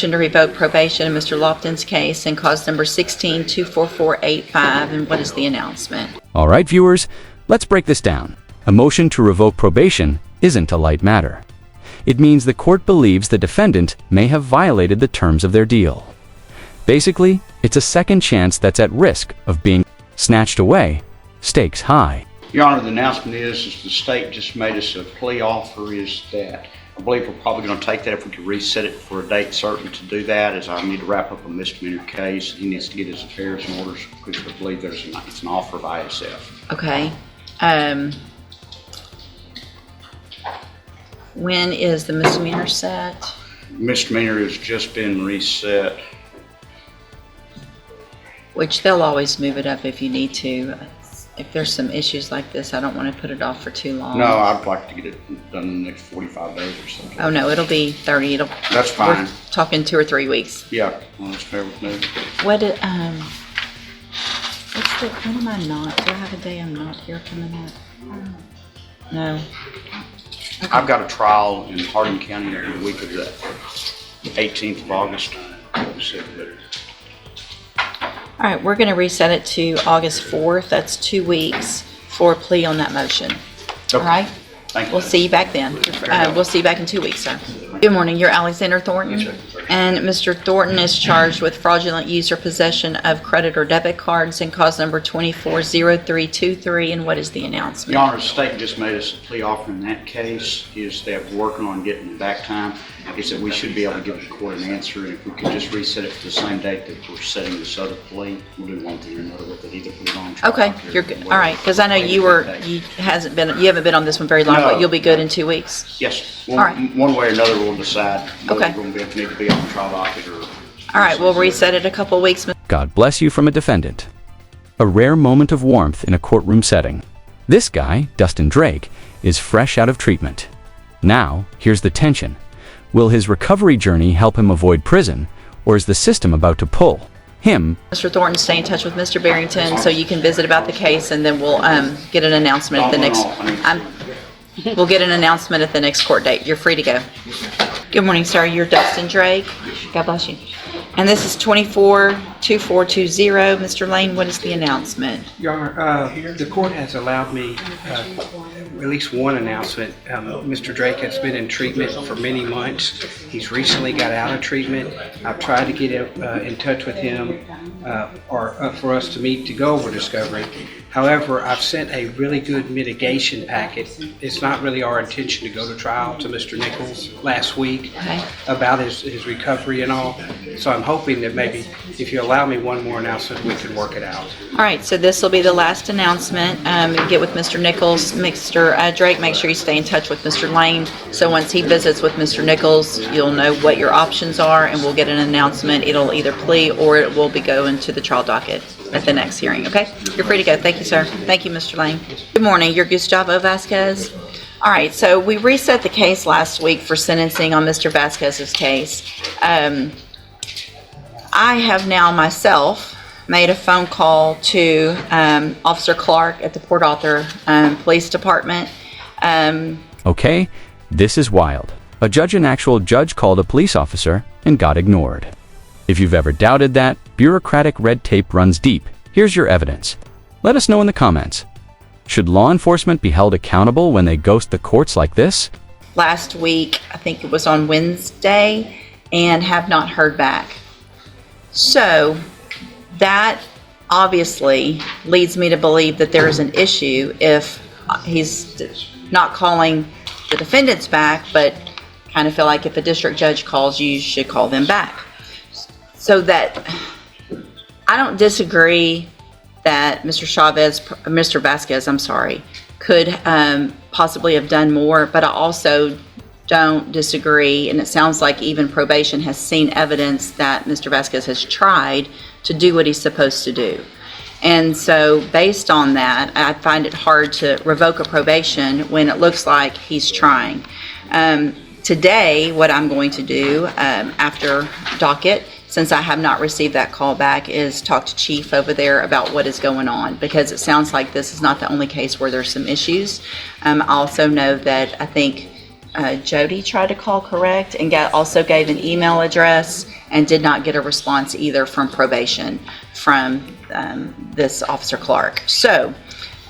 To revoke probation in Mr. Lofton's case in cause number 16-24485. And what is the announcement? All right, viewers, let's break this down. A motion to revoke probation isn't a light matter. It means the court believes the defendant may have violated the terms of their deal. Basically, it's a second chance that's at risk of being snatched away, stakes high. Your Honor, the announcement is the state just made us a plea offer is that I believe we're probably going to take that if we could reset it for a date certain to do that, as I need to wrap up a misdemeanor case. He needs to get his affairs in order, because I believe it's an offer of ISF. Okay. When is the misdemeanor set? Misdemeanor has just been reset. Which they'll always move it up if you need to. If there's some issues like this, I don't want to put it off for too long. No, I'd like to get it done in the next 45 days or something. Oh no, it'll be 30. That's fine. We're talking 2 or 3 weeks. Yeah, well, that's fair with me. When am I not? Do I have a day I'm not here coming up? No. Okay. I've got a trial in Hardin County the week of the 18th of August. All right, we're going to reset it to August 4th. That's 2 weeks for a plea on that motion. Okay. All right? Thank you. We'll see you back then. We'll see you back in 2 weeks, sir. Good morning. You're Alexander Thornton. And Mr. Thornton is charged with fraudulent use or possession of credit or debit cards in cause number 240323. And what is the announcement? Your Honor, the state just made us a plea offer in that case. Is that we're working on getting the back time. Is that we should be able to give the court an answer, and if we could just reset it to the same date that we're setting this other plea, we'll do one thing or another with it. Either put it on trial. Okay, you're good. All right, because I know you haven't been on this one very long, No. but you'll be good in 2 weeks. Yes. All right. One way or another, we'll decide whether Okay. we're going to need to be on the trial docket or. All right, we'll reset it a couple of weeks. God bless you from a defendant. A rare moment of warmth in a courtroom setting. This guy, Dustin Drake, is fresh out of treatment. Now, here's the tension. Will his recovery journey help him avoid prison, or is the system about to pull him? Mr. Thornton, stay in touch with Mr. Barrington so you can visit about the case, and then we'll get an announcement at the next. We'll get an announcement at the next court date. You're free to go. Good morning, sir. You're Dustin Drake. God bless you. And this is 242420. Mr. Lane, what is the announcement? Your Honor, the court has allowed me at least one announcement. Mr. Drake has been in treatment for many months. He's recently got out of treatment. I've tried to get in touch with him or for us to meet to go over discovery. However, I've sent a really good mitigation packet. It's not really our intention to go to trial to Mr. Nichols last week about his recovery and all. So I'm hoping that maybe if you allow me one more announcement, we can work it out. All right, so this will be the last announcement. Get with Mr. Nichols. Mr. Drake, make sure you stay in touch with Mr. Lane. So once he visits with Mr. Nichols, you'll know what your options are, and we'll get an announcement. It'll either plea or it will be going to the trial docket at the next hearing, okay? You're free to go. Thank you, sir. Thank you, Mr. Lane. Good morning. You're Gustavo Vasquez. All right, so we reset the case last week for sentencing on Mr. Vasquez's case. I have now myself made a phone call to Officer Clark at the Port Arthur Police Department. Okay, this is wild. A actual judge called a police officer and got ignored. If you've ever doubted that, bureaucratic red tape runs deep. Here's your evidence. Let us know in the comments. Should law enforcement be held accountable when they ghost the courts like this? Last week, I think it was on Wednesday, and have not heard back. So that obviously leads me to believe that there is an issue if he's not calling the defendants back, but kind of feel like if a district judge calls you, you should call them back. So that I don't disagree that Mr. Vasquez, could possibly have done more, but I also don't disagree, and it sounds like even probation has seen evidence that Mr. Vasquez has tried to do what he's supposed to do. And so based on that, I find it hard to revoke a probation when it looks like he's trying. Today, what I'm going to do after docket, since I have not received that call back, is talk to Chief over there about what is going on, because it sounds like this is not the only case where there's some issues. I also know that I think Jody tried to call, correct? And also gave an email address and did not get a response either from probation from this Officer Clark. So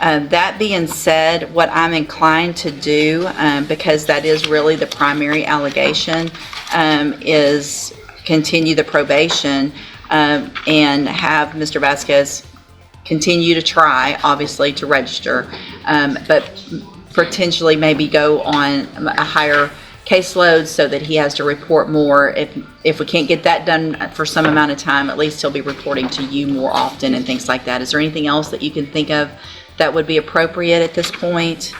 that being said, what I'm inclined to do, because that is really the primary allegation, is continue the probation and have Mr. Vasquez continue to try, obviously, to register, but potentially maybe go on a higher caseload so that he has to report more. If we can't get that done for some amount of time, at least he'll be reporting to you more often and things like that. Is there anything else that you can think of that would be appropriate at this point?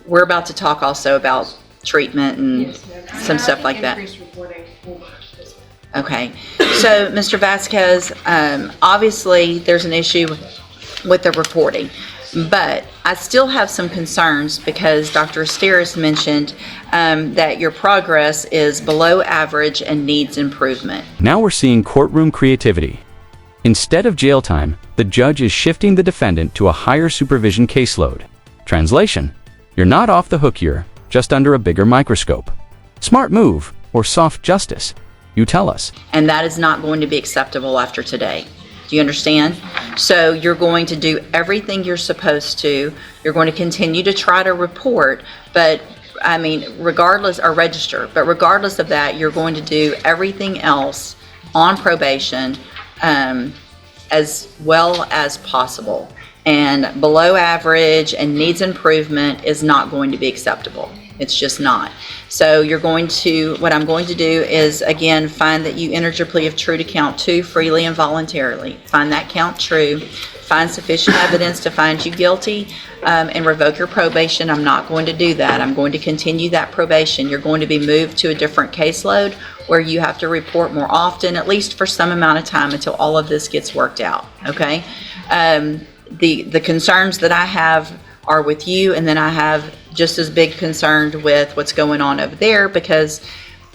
We're about to talk also about treatment and some stuff like that. Okay, so Mr. Vasquez, obviously there's an issue with the reporting, but I still have some concerns because Dr. Asteris mentioned that your progress is below average and needs improvement. Now we're seeing courtroom creativity. Instead of jail time, the judge is shifting the defendant to a higher supervision caseload. Translation: you're not off the hook here, just under a bigger microscope. Smart move or soft justice? You tell us. And that is not going to be acceptable after today. Do you understand? So you're going to do everything you're supposed to. You're going to continue to try to report, but I mean, regardless, or register, but regardless of that, you're going to do everything else on probation as well as possible. And below average and needs improvement is not going to be acceptable. It's just not. So you're going to, what I'm going to do is, again, find that you entered your plea of true to count 2 freely and voluntarily. Find that count true. Find sufficient evidence to find you guilty and revoke your probation. I'm not going to do that. I'm going to continue that probation. You're going to be moved to a different caseload where you have to report more often, at least for some amount of time until all of this gets worked out, okay? The concerns that I have are with you, and then I have just as big concerned with what's going on over there, because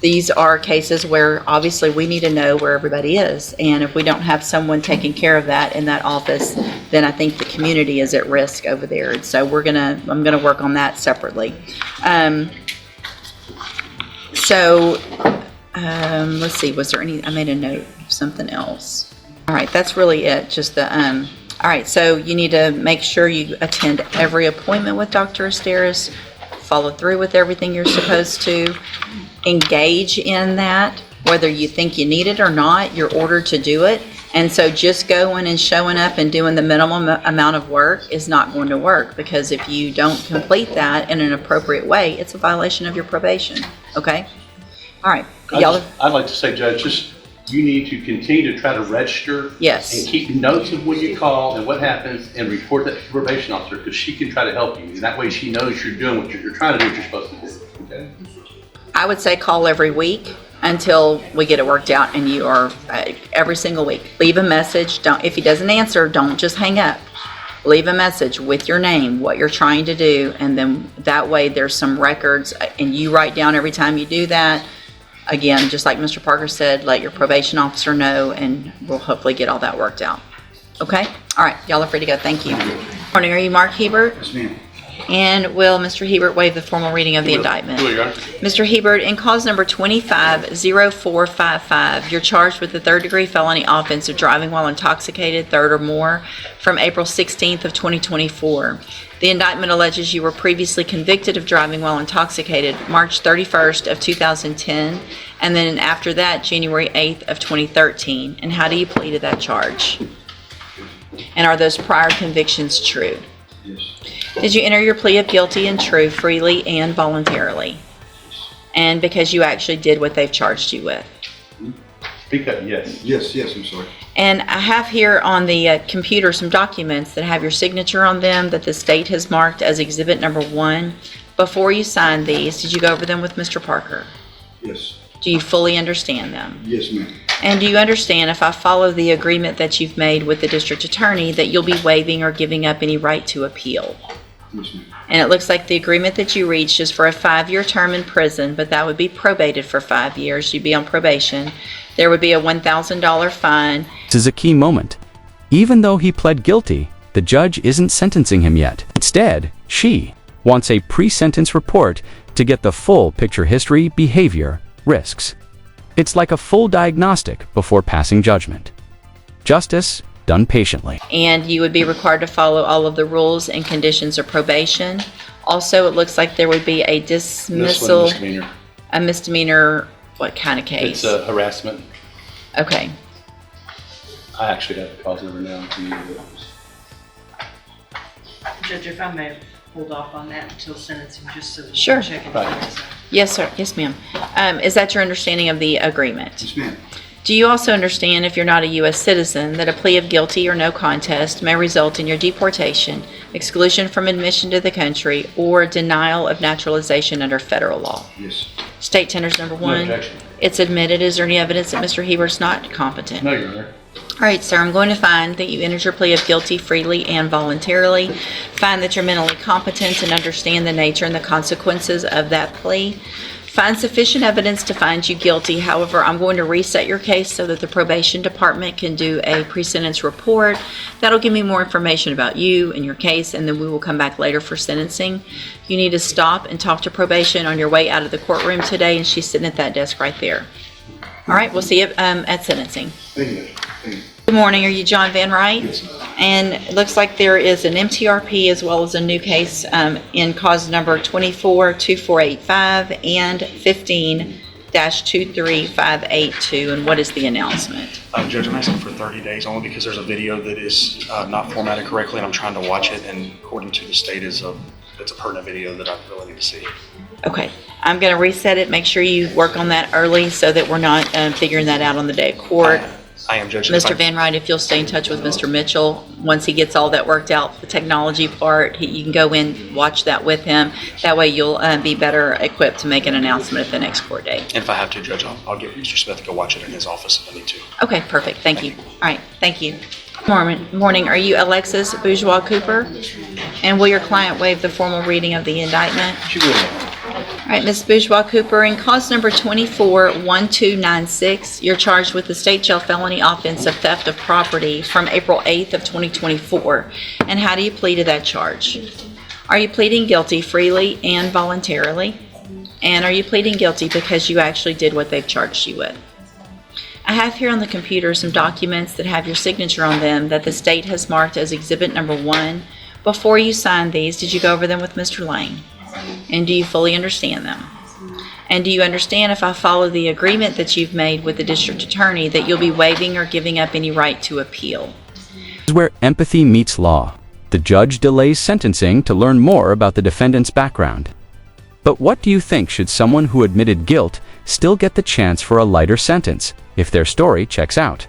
these are cases where obviously we need to know where everybody is, and if we don't have someone taking care of that in that office, then I think the community is at risk over there. And so I'm gonna work on that separately. Let's see, was there any, I made a note of something else. All right, that's really it, just the all right, so you need to make sure you attend every appointment with Dr. Asteris, follow through with everything you're supposed to, engage in that, whether you think you need it or not, you're ordered to do it. And so just going and showing up and doing the minimum amount of work is not going to work, because if you don't complete that in an appropriate way, it's a violation of your probation, okay? All right, y'all. I'd like to say, Judge, just you need to continue to try to register. Yes. And keep notes of when you call and what happens, and report that to the probation officer, because she can try to help you. And that way she knows you're doing what you're trying to do, what you're supposed to do. Okay? I would say call every week until we get it worked out, and you are every single week. Leave a message. If he doesn't answer, don't just hang up. Leave a message with your name, what you're trying to do, and then that way there's some records, and you write down every time you do that. Again, just like Mr. Parker said, let your probation officer know, and we'll hopefully get all that worked out. Okay? All right, y'all are free to go. Thank you. Morning. Are you Mark Hebert? Yes, ma'am. And will Mr. Hebert waive the formal reading of the indictment? Mr. Hebert, in cause number 25-0455, you're charged with the third-degree felony offense of driving while intoxicated, third or more, from April 16th of 2024. The indictment alleges you were previously convicted of driving while intoxicated March 31st of 2010, and then after that, January 8th of 2013. And how do you plead to that charge? And are those prior convictions true? Yes. Did you enter your plea of guilty and true freely and voluntarily? And because you actually did what they've charged you with? Speak up, yes. Yes, I'm sorry. And I have here on the computer some documents that have your signature on them that the state has marked as exhibit number 1. Before you signed these, did you go over them with Mr. Parker? Yes. Do you fully understand them? Yes, ma'am. And do you understand, if I follow the agreement that you've made with the district attorney, that you'll be waiving or giving up any right to appeal? Yes, ma'am. And it looks like the agreement that you reached is for a 5-year term in prison, but that would be probated for 5 years. You'd be on probation. There would be a $1,000 fine. This is a key moment. Even though he pled guilty, the judge isn't sentencing him yet. Instead, she wants a pre-sentence report to get the full picture: history, behavior, risks. It's like a full diagnostic before passing judgment. Justice done patiently. And you would be required to follow all of the rules and conditions of probation. Also, it looks like there would be a dismissal. Misdemeanor. A misdemeanor, what kind of case? It's a harassment. Okay. I actually have the cause number now. Judge, if I may hold off on that until sentencing, just so we Sure. can check it Right. out. Yes, sir. Yes, ma'am. Is that your understanding of the agreement? Yes, ma'am. Do you also understand, if you're not a U.S. citizen, that a plea of guilty or no contest may result in your deportation, exclusion from admission to the country, or denial of naturalization under federal law? Yes. State tenders number one. objection. It's admitted. Is there any evidence that Mr. Hebert's not competent? No, Your Honor. All right, sir, I'm going to find that you entered your plea of guilty freely and voluntarily, find that you're mentally competent and understand the nature and the consequences of that plea, find sufficient evidence to find you guilty. However, I'm going to reset your case so that the probation department can do a pre-sentence report. That'll give me more information about you and your case, and then we will come back later for sentencing. You need to stop and talk to probation on your way out of the courtroom today, and she's sitting at that desk right there. All right, we'll see you at sentencing. Thank you. Good morning. Are you John Van Wright? Yes. And it looks like there is an MTRP as well as a new case in cause number 242485 and 15-23582. And what is the announcement? Judge, I'm asking for 30 days only because there's a video that is not formatted correctly, and I'm trying to watch it, and according to the state, it's a pertinent video that I really need to see. Okay. I'm going to reset it. Make sure you work on that early so that we're not figuring that out on the day of court. I am, Judge. Mr. Van Wright, if you'll stay in touch with Mr. Mitchell, once he gets all that worked out, the technology part, you can go in, watch that with him. That way you'll be better equipped to make an announcement at the next court date. And if I have to, Judge, I'll get Mr. Smith to go watch it in his office if I need to. Okay, perfect. Thank you. All right, thank you. Morning. Are you Alexis Bourgeois Cooper? And will your client waive the formal reading of the indictment? She will. All right, Ms. Bourgeois Cooper, in cause number 241296, you're charged with the state jail felony offense of theft of property from April 8th of 2024. And how do you plead to that charge? Are you pleading guilty freely and voluntarily? And are you pleading guilty because you actually did what they've charged you with? I have here on the computer some documents that have your signature on them that the state has marked as exhibit number 1. Before you signed these, did you go over them with Mr. Lane? And do you fully understand them? And do you understand, if I follow the agreement that you've made with the district attorney, that you'll be waiving or giving up any right to appeal? This is where empathy meets law. The judge delays sentencing to learn more about the defendant's background. But what do you think? Should someone who admitted guilt still get the chance for a lighter sentence if their story checks out?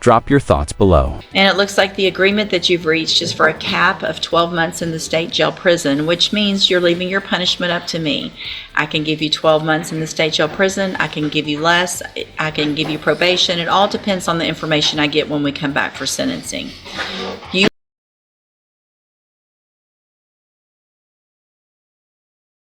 Drop your thoughts below. And it looks like the agreement that you've reached is for a cap of 12 months in the state jail prison, which means you're leaving your punishment up to me. I can give you 12 months in the state jail prison. I can give you less. I can give you probation. It all depends on the information I get when we come back for sentencing. You